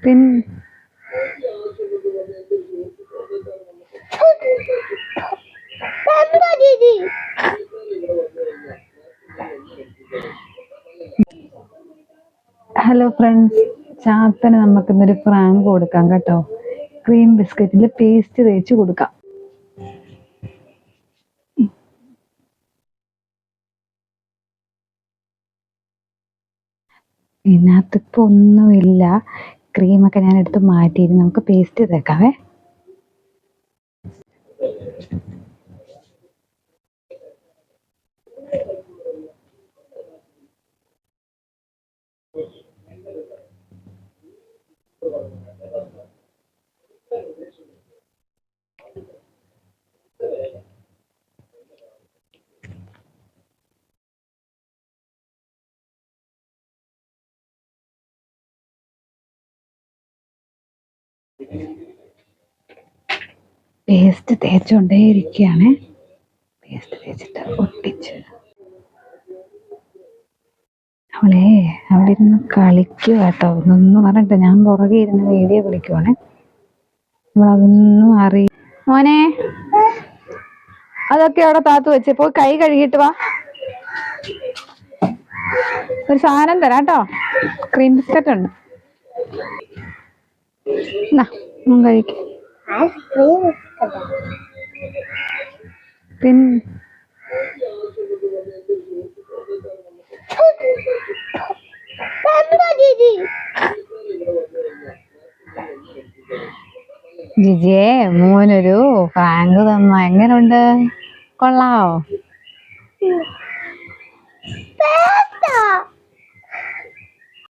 പിന്നെ hello friends, ചാത്തന് നമുക്കിന്നൊരു prank കൊടുക്കാം കേട്ടോ. ക്രീം ബിസ്ക്കറ്റിൽ പേസ്റ്റ് തേച്ച് കൊടുക്കാം. ഇതിനകത്തിപ്പോ ഒന്നുമില്ല, ക്രീമൊക്കെ ഞാൻ എടുത്ത് മാറ്റിയിട്ട് നമുക്ക് പേസ്റ്റ് തേക്കാവേ. പേസ്റ്റ് തേച്ചുകൊണ്ടേ ഇരിക്കുകയാണ്. പേസ്റ്റ് തേച്ചിട്ട് ഒട്ടിച്ച് അവിടെ ഇരുന്ന് കളിക്കുക കേട്ടോ. ഒന്നും പറഞ്ഞിട്ട് ഞാൻ പുറകെ ഇരുന്ന് വീഡിയോ കളിക്കുവാണേ. നമ്മളതൊന്നും മോനെ, അതൊക്കെ അവിടെ താത്തു വെച്ച് പോയി കൈ കഴുകിയിട്ട് വാ. ഒരു സാധനം തരാം കേട്ടോ, ക്രീം ബിസ്ക്കറ്റ് ഉണ്ട്, കഴിക്കും. പിന്നെ ജിജിയെ മോനൊരു പ്രാങ്ക് തന്ന, എങ്ങനുണ്ട്? കൊള്ളാവോ?